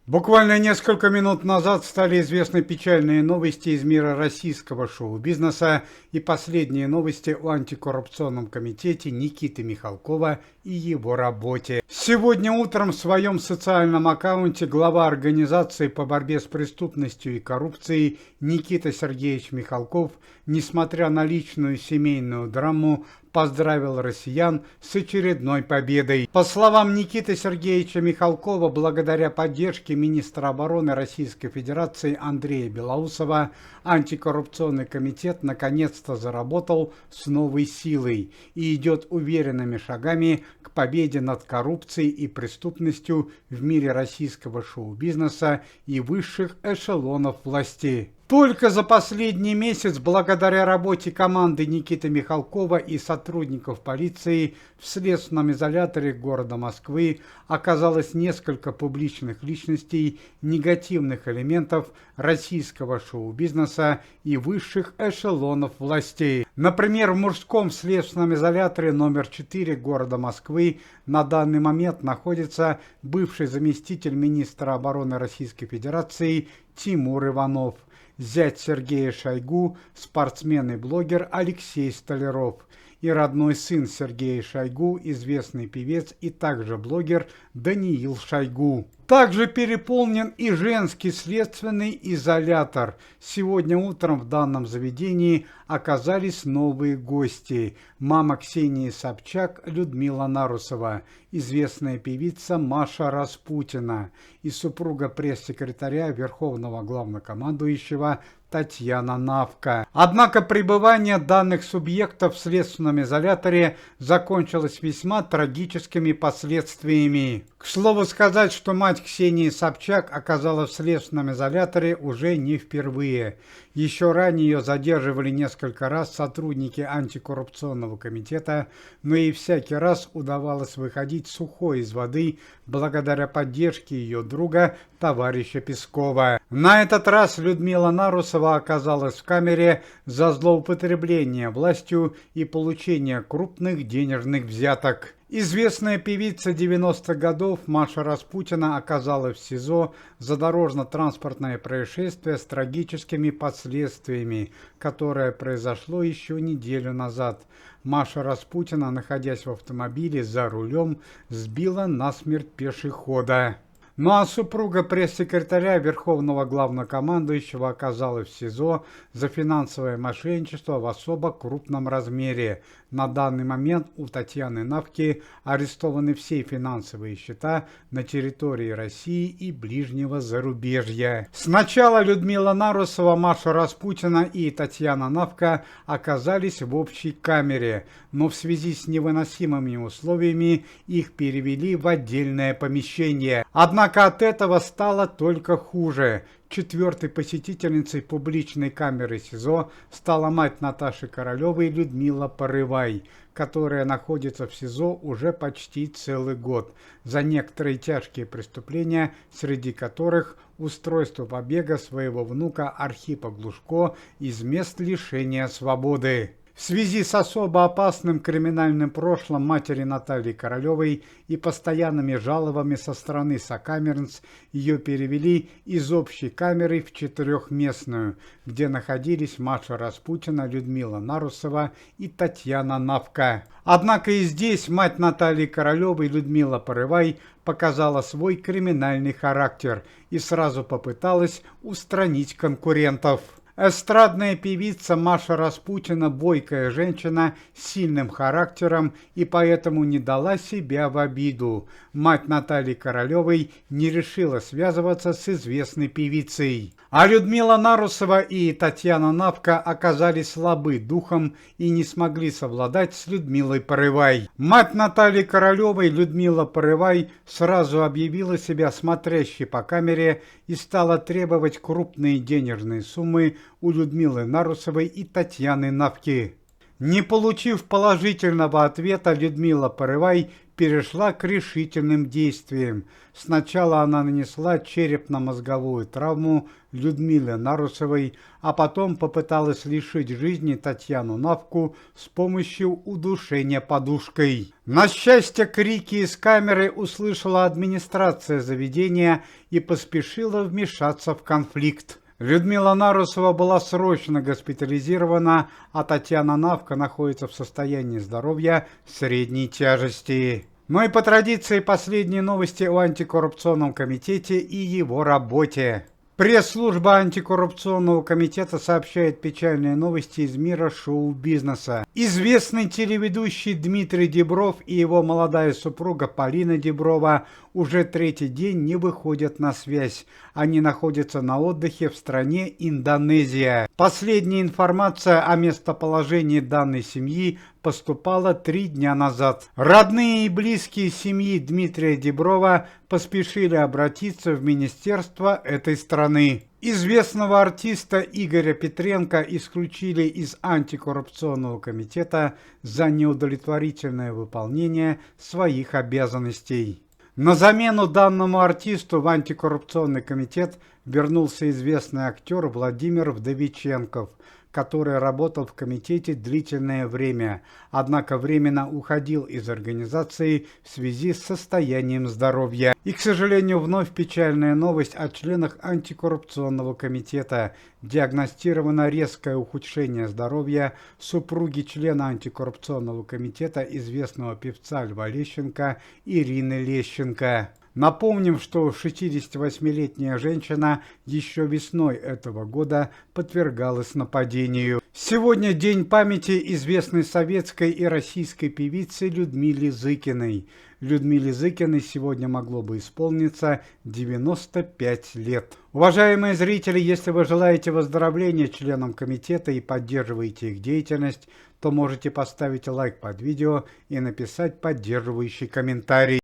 Буквально несколько минут назад стали известны печальные новости из мира российского шоу-бизнеса и последние новости о антикоррупционном комитете Никиты Михалкова и его работе. Сегодня утром в своем социальном аккаунте глава организации по борьбе с преступностью и коррупцией Никита Сергеевич Михалков, несмотря на личную семейную драму, поздравил россиян с очередной победой. По словам Никиты Сергеевича Михалкова, благодаря поддержке министра обороны Российской Федерации Андрея Белоусова, антикоррупционный комитет наконец-то заработал с новой силой и идет уверенными шагами к победе над коррупцией и преступностью в мире российского шоу-бизнеса и высших эшелонов власти. Только за последний месяц, благодаря работе команды Никиты Михалкова и сотрудников полиции, в следственном изоляторе города Москвы оказалось несколько публичных личностей, негативных элементов российского шоу-бизнеса и высших эшелонов властей. Например, в мужском следственном изоляторе номер 4 города Москвы на данный момент находится бывший заместитель министра обороны Российской Федерации Тимур Иванов, зять Сергея Шойгу, спортсмен и блогер Алексей Столяров и родной сын Сергея Шойгу, известный певец и также блогер Даниил Шойгу. Также переполнен и женский следственный изолятор. Сегодня утром в данном заведении оказались новые гости. Мама Ксении Собчак Людмила Нарусова, известная певица Маша Распутина и супруга пресс-секретаря Верховного главнокомандующего Татьяна Навка. Однако пребывание данных субъектов в следственном изоляторе закончилось весьма трагическими последствиями. К слову сказать, что мать Ксении Собчак оказалась в следственном изоляторе уже не впервые. Еще ранее ее задерживали несколько раз сотрудники антикоррупционного комитета, но ей всякий раз удавалось выходить сухой из воды благодаря поддержке ее друга, товарища Пескова. На этот раз Людмила Нарусова оказалась в камере за злоупотребление властью и получение крупных денежных взяток. Известная певица 90-х годов Маша Распутина оказалась в СИЗО за дорожно-транспортное происшествие с трагическими последствиями, которое произошло еще неделю назад. Маша Распутина, находясь в автомобиле за рулем, сбила насмерть пешехода. Ну а супруга пресс-секретаря Верховного главнокомандующего оказалась в СИЗО за финансовое мошенничество в особо крупном размере. На данный момент у Татьяны Навки арестованы все финансовые счета на территории России и ближнего зарубежья. Сначала Людмила Нарусова, Маша Распутина и Татьяна Навка оказались в общей камере, но в связи с невыносимыми условиями их перевели в отдельное помещение. Однако от этого стало только хуже. Четвертой посетительницей публичной камеры СИЗО стала мать Наташи Королевой Людмила Порывай, которая находится в СИЗО уже почти целый год за некоторые тяжкие преступления, среди которых устройство побега своего внука Архипа Глушко из мест лишения свободы. В связи с особо опасным криминальным прошлым матери Натальи Королевой и постоянными жалобами со стороны сокамерниц ее перевели из общей камеры в четырехместную, где находились Маша Распутина, Людмила Нарусова и Татьяна Навка. Однако и здесь мать Натальи Королевой, Людмила Порывай, показала свой криминальный характер и сразу попыталась устранить конкурентов. Эстрадная певица Маша Распутина – бойкая женщина с сильным характером и поэтому не дала себя в обиду. Мать Натальи Королевой не решила связываться с известной певицей. А Людмила Нарусова и Татьяна Навка оказались слабы духом и не смогли совладать с Людмилой Порывай. Мать Натальи Королевой, Людмила Порывай, сразу объявила себя смотрящей по камере и стала требовать крупные денежные суммы у Людмилы Нарусовой и Татьяны Навки. Не получив положительного ответа, Людмила Порывай перешла к решительным действиям. Сначала она нанесла черепно-мозговую травму Людмиле Нарусовой, а потом попыталась лишить жизни Татьяну Навку с помощью удушения подушкой. На счастье, крики из камеры услышала администрация заведения и поспешила вмешаться в конфликт. Людмила Нарусова была срочно госпитализирована, а Татьяна Навка находится в состоянии здоровья средней тяжести. Ну и по традиции последние новости о антикоррупционном комитете и его работе. Пресс-служба антикоррупционного комитета сообщает печальные новости из мира шоу-бизнеса. Известный телеведущий Дмитрий Дибров и его молодая супруга Полина Диброва уже третий день не выходят на связь. Они находятся на отдыхе в стране Индонезия. Последняя информация о местоположении данной семьи поступала 3 дня назад. Родные и близкие семьи Дмитрия Диброва поспешили обратиться в министерство этой страны. Известного артиста Игоря Петренко исключили из антикоррупционного комитета за неудовлетворительное выполнение своих обязанностей. На замену данному артисту в антикоррупционный комитет вернулся известный актер Владимир Вдовиченков, который работал в комитете длительное время, однако временно уходил из организации в связи с состоянием здоровья. И, к сожалению, вновь печальная новость о членах антикоррупционного комитета. Диагностировано резкое ухудшение здоровья супруги члена антикоррупционного комитета известного певца Льва Лещенко Ирины Лещенко. Напомним, что 68-летняя женщина еще весной этого года подвергалась нападению. Сегодня день памяти известной советской и российской певицы Людмиле Зыкиной. Людмиле Зыкиной сегодня могло бы исполниться 95 лет. Уважаемые зрители, если вы желаете выздоровления членам комитета и поддерживаете их деятельность, то можете поставить лайк под видео и написать поддерживающий комментарий.